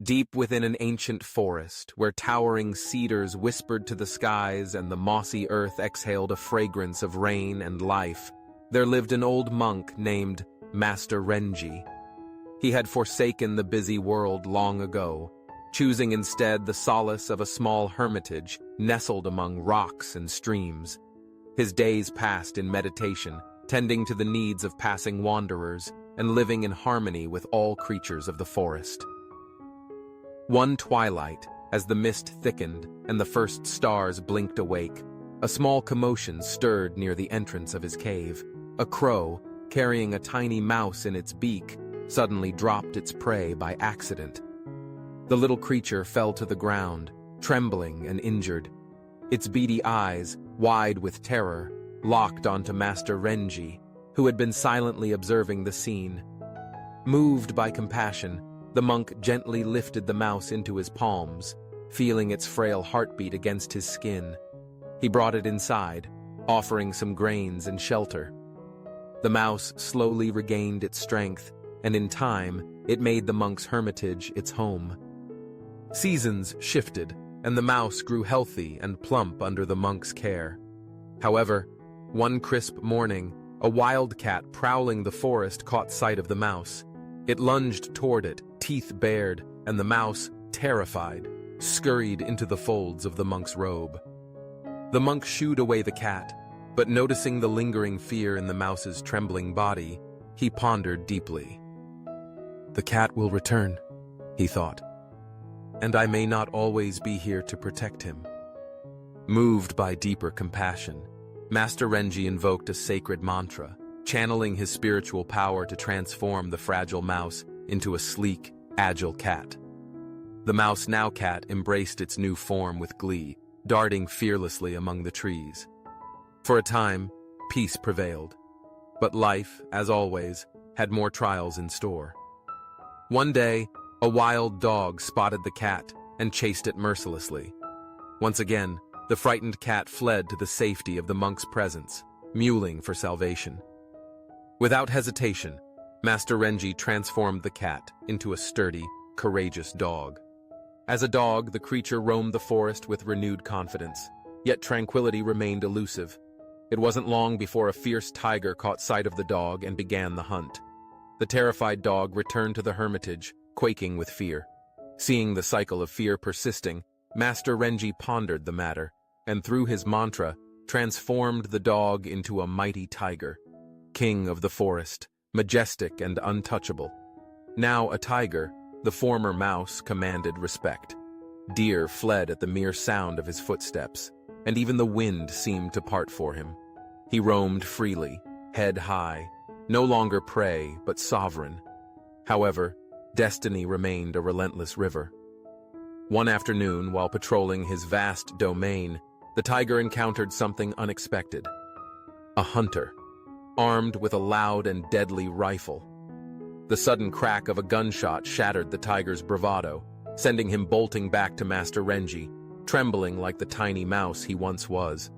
Deep within an ancient forest, where towering cedars whispered to the skies and the mossy earth exhaled a fragrance of rain and life, there lived an old monk named Master Renji. He had forsaken the busy world long ago, choosing instead the solace of a small hermitage nestled among rocks and streams. His days passed in meditation, tending to the needs of passing wanderers and living in harmony with all creatures of the forest. One twilight, as the mist thickened and the first stars blinked awake, a small commotion stirred near the entrance of his cave. A crow, carrying a tiny mouse in its beak, suddenly dropped its prey by accident. The little creature fell to the ground, trembling and injured. Its beady eyes, wide with terror, locked onto Master Renji, who had been silently observing the scene. Moved by compassion, the monk gently lifted the mouse into his palms, feeling its frail heartbeat against his skin. He brought it inside, offering some grains and shelter. The mouse slowly regained its strength, and in time, it made the monk's hermitage its home. Seasons shifted, and the mouse grew healthy and plump under the monk's care. However, one crisp morning, a wildcat prowling the forest caught sight of the mouse. It lunged toward it, teeth bared, and the mouse, terrified, scurried into the folds of the monk's robe. The monk shooed away the cat, but noticing the lingering fear in the mouse's trembling body, he pondered deeply. "The cat will return," he thought, "and I may not always be here to protect him." Moved by deeper compassion, Master Renji invoked a sacred mantra, channeling his spiritual power to transform the fragile mouse into a sleek, agile cat. The mouse now cat embraced its new form with glee, darting fearlessly among the trees. For a time, peace prevailed, but life, as always, had more trials in store. One day, a wild dog spotted the cat and chased it mercilessly. Once again, the frightened cat fled to the safety of the monk's presence, mewling for salvation. Without hesitation, Master Renji transformed the cat into a sturdy, courageous dog. As a dog, the creature roamed the forest with renewed confidence, yet tranquility remained elusive. It wasn't long before a fierce tiger caught sight of the dog and began the hunt. The terrified dog returned to the hermitage, quaking with fear. Seeing the cycle of fear persisting, Master Renji pondered the matter, and through his mantra, transformed the dog into a mighty tiger, king of the forest, majestic and untouchable. Now a tiger, the former mouse commanded respect. Deer fled at the mere sound of his footsteps, and even the wind seemed to part for him. He roamed freely, head high, no longer prey but sovereign. However, destiny remained a relentless river. One afternoon, while patrolling his vast domain, the tiger encountered something unexpected. A hunter, armed with a loud and deadly rifle. The sudden crack of a gunshot shattered the tiger's bravado, sending him bolting back to Master Renji, trembling like the tiny mouse he once was.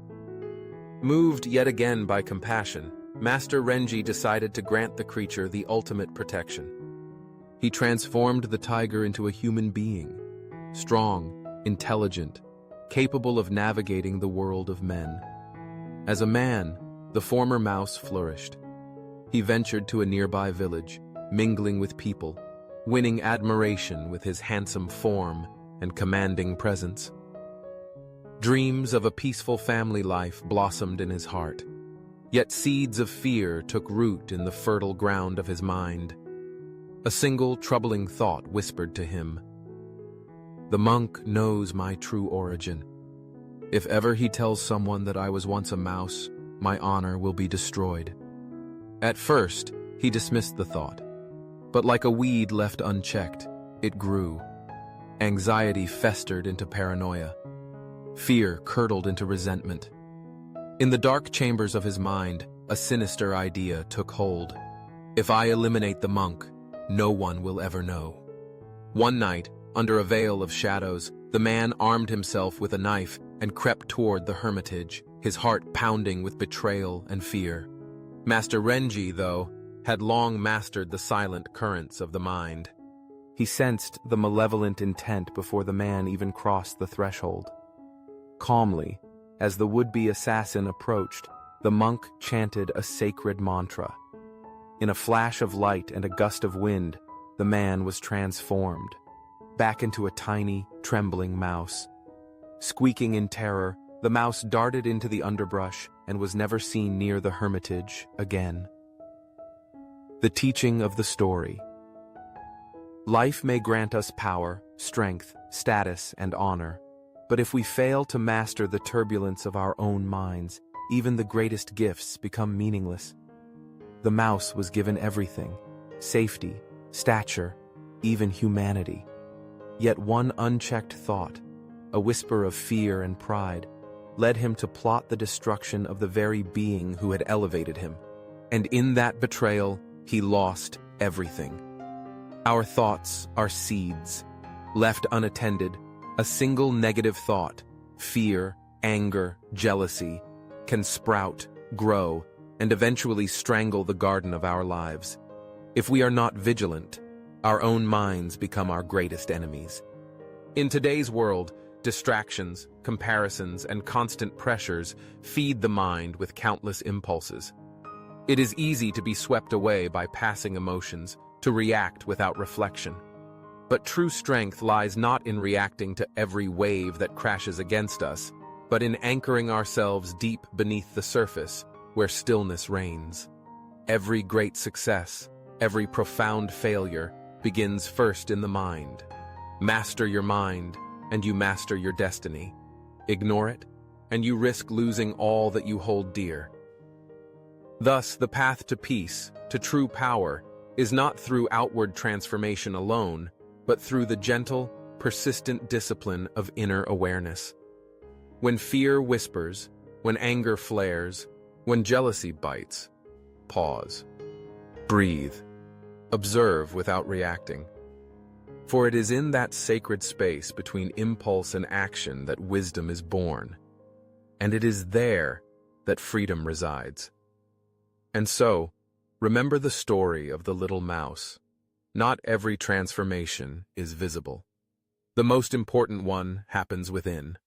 Moved yet again by compassion, Master Renji decided to grant the creature the ultimate protection. He transformed the tiger into a human being, strong, intelligent, capable of navigating the world of men. As a man, the former mouse flourished. He ventured to a nearby village, mingling with people, winning admiration with his handsome form and commanding presence. Dreams of a peaceful family life blossomed in his heart, yet seeds of fear took root in the fertile ground of his mind. A single troubling thought whispered to him, "The monk knows my true origin. If ever he tells someone that I was once a mouse, my honor will be destroyed." At first, he dismissed the thought, but like a weed left unchecked, it grew. Anxiety festered into paranoia. Fear curdled into resentment. In the dark chambers of his mind, a sinister idea took hold. If I eliminate the monk, no one will ever know. One night, under a veil of shadows, the man armed himself with a knife and crept toward the hermitage, his heart pounding with betrayal and fear. Master Renji, though, had long mastered the silent currents of the mind. He sensed the malevolent intent before the man even crossed the threshold. Calmly, as the would-be assassin approached, the monk chanted a sacred mantra. In a flash of light and a gust of wind, the man was transformed, back into a tiny, trembling mouse. Squeaking in terror, the mouse darted into the underbrush and was never seen near the hermitage again. The teaching of the story. Life may grant us power, strength, status, and honor, but if we fail to master the turbulence of our own minds, even the greatest gifts become meaningless. The mouse was given everything: safety, stature, even humanity. Yet one unchecked thought, a whisper of fear and pride, led him to plot the destruction of the very being who had elevated him. And in that betrayal, he lost everything. Our thoughts are seeds. Left unattended, a single negative thought, fear, anger, jealousy, can sprout, grow, and eventually strangle the garden of our lives. If we are not vigilant, our own minds become our greatest enemies. In today's world, distractions, comparisons, and constant pressures feed the mind with countless impulses. It is easy to be swept away by passing emotions, to react without reflection. But true strength lies not in reacting to every wave that crashes against us, but in anchoring ourselves deep beneath the surface, where stillness reigns. Every great success, every profound failure, begins first in the mind. Master your mind, and you master your destiny. Ignore it, and you risk losing all that you hold dear. Thus, the path to peace, to true power, is not through outward transformation alone, but through the gentle, persistent discipline of inner awareness. When fear whispers, when anger flares, when jealousy bites, pause. Breathe. Observe without reacting. For it is in that sacred space between impulse and action that wisdom is born, and it is there that freedom resides. And so, remember the story of the little mouse. Not every transformation is visible. The most important one happens within.